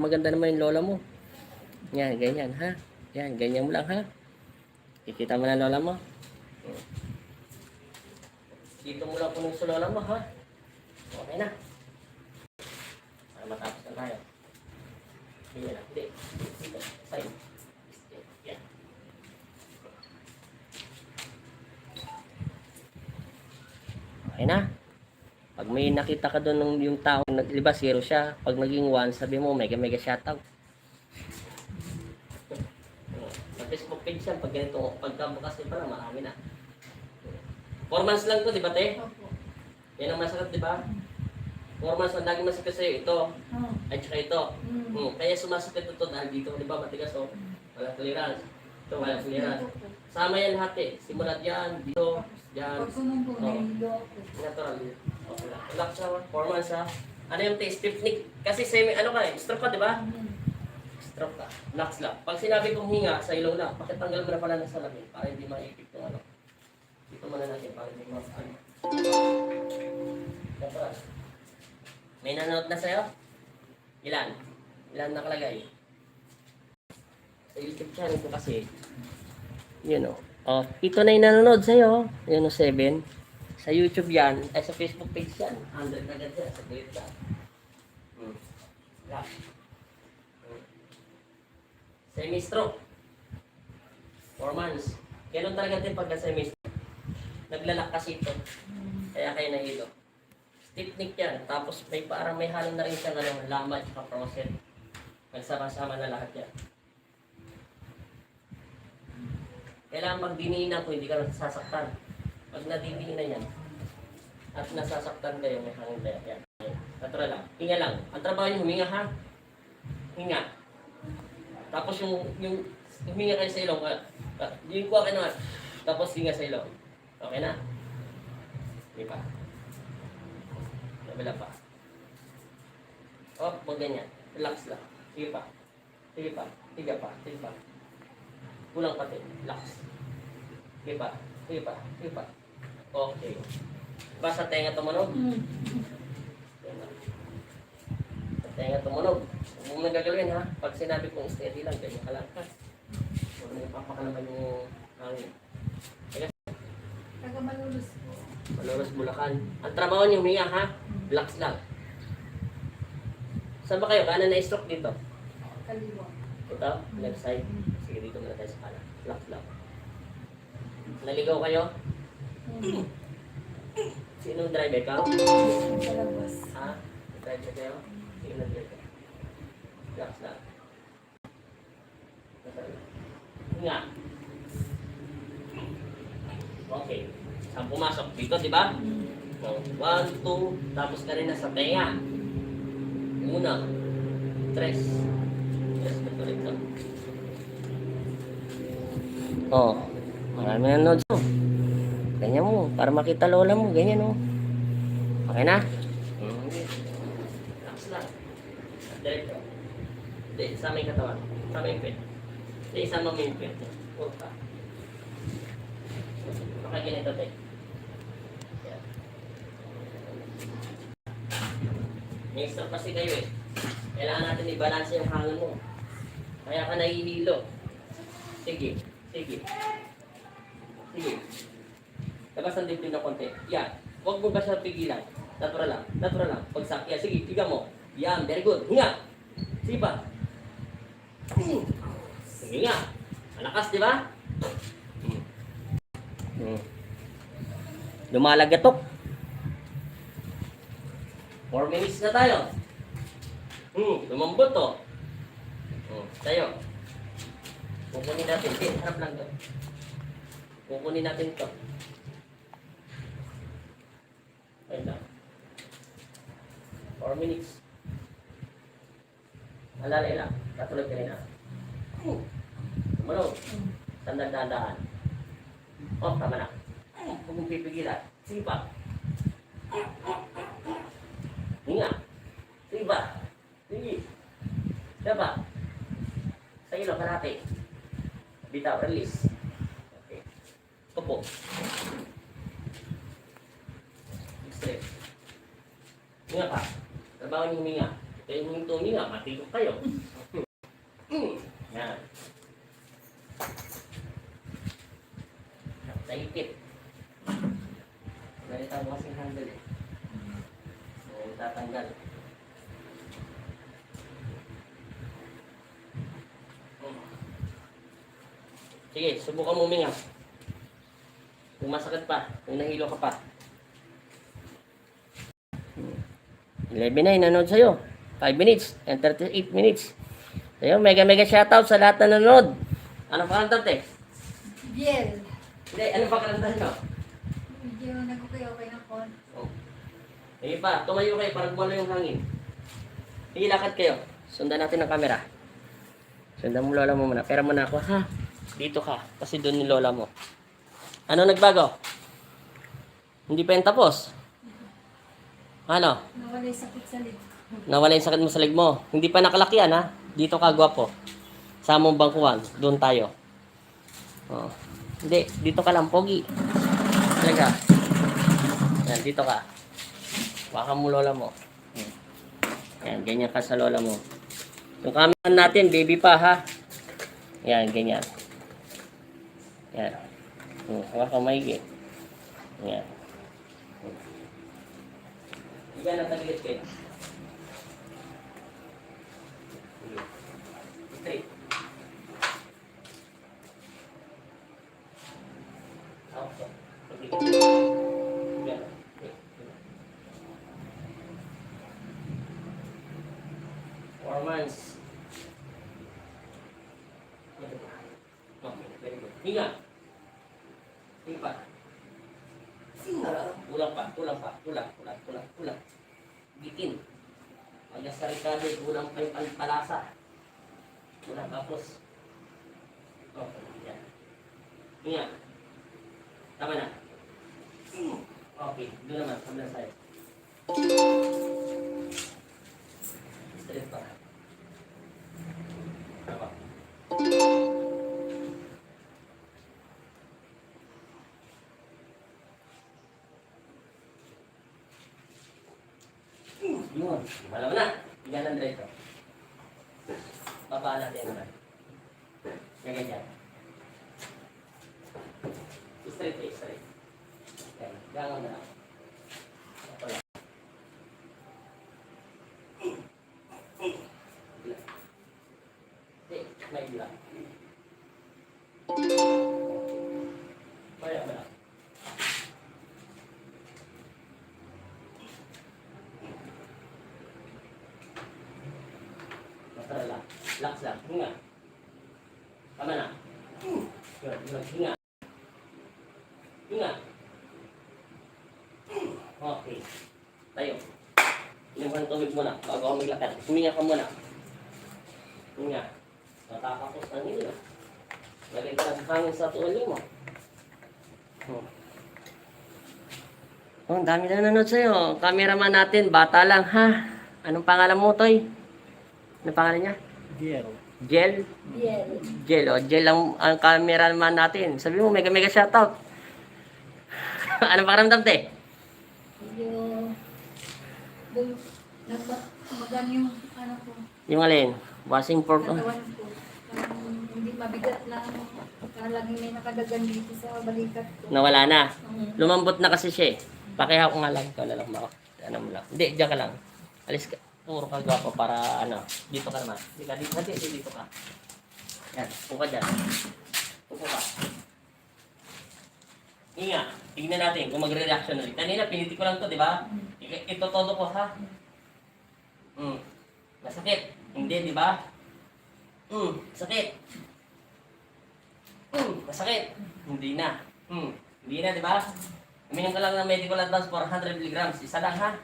Maganda naman yung lola mo. Yan, ganyan, ha? Yan, ganyan mo lang, ha? Kikita mo na lola mo. Dito mo lang punong sa lola mo, ha? Okay na. Para matapos na tayo. Hindi na, hindi. Dito, sa'yo. Yan. Okay na. Pag may nakita ka doon ng yung tao, di ba zero siya? Pag naging 1, sabi mo mega shoutout. Sa Facebook page yan, pag ganito, pagkabukas din pala, marami na. 4 months lang to, di ba te? Yan ang masakit, di ba? 4 months lang, lagi masakit sa'yo ito. At saka ito. Kaya sumasakit ito dahil dito, di ba, matigas o. Walang tolerance. Ito, walang tolerance. Sama yan lahat eh. Simula dyan, dito, dyan. Natural. Okay lang. Relax siya, 4 months ha. Ano yung stiff neck? Kasi semi, ano ka eh, stroke ka, di ba? Stroke ka. Relax lang. Pag sinabi kong hinga, sa ilaw na, pakitanggal mo na pala ng salamin para hindi maipit yung ano. Dito muna natin para hindi ano. Natural. May nanonood na sa'yo? Ilan? Ilan nakalagay? Sa YouTube channel ko kasi, yun o. Oh, ito na yung nanonood sa'yo. Yun o, 7. Sa YouTube yan, ay sa Facebook page yan. 100 agad yan, sa kulit ka. Relax. Semi-stroke. 4 months. Ganun talaga din pagka semi-stroke. Naglalak kasi ito. Kaya kayo nahilo. Stiff neck yan. Tapos may parang may halong na rin siyang lama at saka proset. Nagsama-sama na lahat yan. Kailangan pag dinihinan ko, hindi ka nasasaktan. Pag nadidinihinan yan, at nasasaktan kayo, may hangin tayo. Yan. Natural lang. Hinga lang. Ang trabaho nyo, huminga ha. Hinga. Tapos yung huminga kayo sa ilong. Yung kuha kayo naman. Tapos hinga sa ilong. Okay na? Hindi pa. Nabila pa. Oh, huwag ganyan. Relax lang. Sige pa. Sige pa. Tiga pa. Sige pa. Kulang pati. Relax. Sige pa. Sige pa. Sige pa. Okay. Basta tenga tumunog. Sa tenga tumunog. Huwag mo nagagawin ha. Pag sinabi kong steady lang, ganyan ka lang ha. Huwag mo papakalaman yung hangin. Taga Malulus po. Malulus, Bulacan. Ang trabaho niyo, huminga ha. Relax lang. Saan ba kayo? Kanan na stroke dito? Kaliwa. Ito? Left side? Sige, dito muna tayo sa kanan. Relax lang. Naligaw kayo? Sino driver? Ikaw? Sa labas. Ha? Driver kayo? Sino nag-driver? Relax lang. Hinga. Okay. Saan pumasok? Dito, di ba? 1, 2, tapos ka rin na sa tenga. 1, 3. 3 ka tuloy ito. Oh, marami na nodes mo. Ganyan mo, para makita lola mo, ganyan o. Okay na? Relax lang. Diretso. Hindi, isama yung katawan. Isama yung pet. Hindi, isama mo yung pet. Huwag ka. Baka ganito, te. Yan. May stop kasi kayo eh. Kailangan natin i-balance yung hangin mo. Kaya ka nahihilo. Sige. Sige. Sige. Labas ang dibdib na konti. Yan. Huwag mo ba siya pigilan. Natural lang. Natural lang. Pagsak. Yan. Sige. Tiga mo. Yan. Very good. Hinga. Sige pa. Hinga. Malakas, di ba? Lumalagatok. 4 minutes na tayo. Lumambot to. Tayo. Kukunin natin. Harap lang to. Kukunin natin to. Ayun lang. 4 minutes. Alalay lang. Katulad ka rin ha. Tumalog. Tandaan-tandaan. Oh, tama na. Huwag mong pipigilan. Sige pa. Hinga. Sige pa. Sige. Siya pa. Sa ilo, karate. Bitaw, release. Okay. Tupo. Straight. Hinga pa. Trabaho niyo huminga. Kayo yung tuminga, matigok kayo. Yan. Naipit. Ganito ang kasing handle eh. So, tatanggal. Sige, subukan mo huminga. Kung masakit pa, kung nahilo ka pa. 11 na nanonood sa'yo. 5 minutes and 38 minutes. Sa'yo, mega shoutout sa lahat na nanonood. Ano pa kanta, te? Biel. Hindi, ano pa kanta nyo? Medyo nag-okay ng kon. Oh. Sige pa, tumayo kayo para gumalo yung hangin. Sige, lakad kayo. Sundan natin ang camera. Sundan mo lola mo muna. Pera mo na ako, ha? Dito ka, kasi doon ni lola mo. Ano nagbago? Hindi pa yung tapos. Ano? Nawala yung sakit sa leg. Nawala yung sakit mo sa leg mo. Hindi pa nakalaki yan, ha? Dito ka, gwapo. Sa mong bangkuhan. Doon tayo. Oh. Hindi, dito ka lang, pogi. Talaga. Yan, dito ka. Baka mo lola mo. Yan, ganyan ka sa lola mo. Yung camera natin, baby pa, ha? Yan, ganyan. Yan. Hawa ka maigi. Yan. Yan ang taglit kayo. Straight. Okay. Yan. 4 months. Okay, very good. Hinga. Hinga pa. Kulang pa, kulang. Bitin. Magas sa Ricardo, kulang pa yung palasa. Kulang tapos. Okay, yan. Hinga. Tama na. Okay, doon naman, kabilang side. Straight pa. Tama. Yun, malaw na. Yan ang diretso. Babaan natin naman. Yan, ganyan. Straight eh, straight. Yan, gangan na lang. Ito lang. Eh, may bilang. Kaya ba lang? Basta lang. Relax lang. Hinga. Tama na. Yun, hinga. Hinga. Okay. Tayo. Inuman tubig muna bago ako maglakad. Huminga ka muna. Hinga. Natakapos ng hilo. Lagay ka ng hangin sa tuwali mo. Oh, ang dami na nanonood sa'yo. Cameraman natin, bata lang ha. Anong pangalan mo, Toy? Anong pangalan niya? Giel. Gel? Biel. Gel, oh. Gel ang cameraman natin. Sabi mo, mega shoutout. Anong pakiramdam, te? Medyo nagmagan yung ano ko, Yung alin? Washing for... katawan ko. Hindi mabigat lang. Laging may nakadagan dito sa balikat ko. Nawala na. Mhm. Lumambot na kasi siya eh. Pakihaw ko nga lang. Ikaw na lang ako. Ano mo lang. Hindi, diyan ka lang. Alis ka. Puro ka gwapo para ano. Dito ka naman. Dito ka. Yan. Upo ka dyan. Upo ka. Inga. Tingnan natin kung magre-reaction ulit. Kanina, piniti ko lang to, di ba? Ito todo ko, ha? Masakit. Hindi, di ba? Sakit. Masakit. Hindi na. Hindi na, di ba? Uminom ka lang ng medical advance for 100 mg. Isa lang, ha?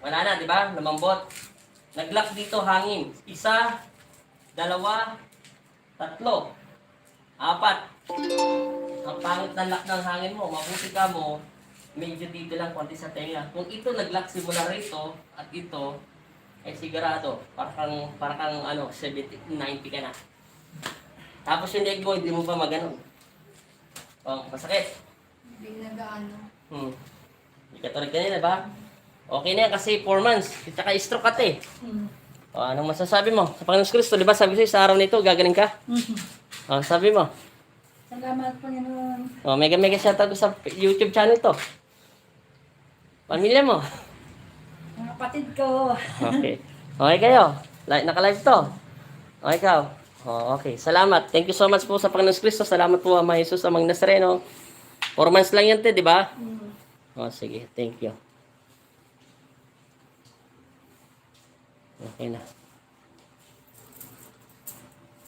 Wala na, di ba? Lumambot. Nag-lock dito hangin. 1, 2, 3, 4. Ang pangit na lock ng hangin mo. Mabuti ka mo. Medyo dito lang konti sa tenga. Kung ito nag-lock simula rito at ito, ay sigurado. Para kang ano, 70, 90 ka na. Tapos yung leg mo, hindi mo pa maganon. Oh, masakit. Hindi nagaano. Hindi ka tulad kanina, ba? Okay na yan kasi 4 months. Tsaka stroke ka te. Mm. O, anong masasabi mo? Sa Panginoon Kristo, di ba sabi ko sa'yo, sa araw nito, gagaling ka? Mhm. O, sabi mo. Salamat, Panginoon. O, mega shoutout ko sa YouTube channel to. Pamilya mo. Mga kapatid ko. Okay. Okay kayo. Naka-live to. O, ikaw. O, okay. Salamat. Thank you so much po sa Panginoon Kristo. Salamat po, Ama Jesus, Amang Nazareno. 4 months lang yan, te, di ba? Mm. O, sige. Thank you. Okay na.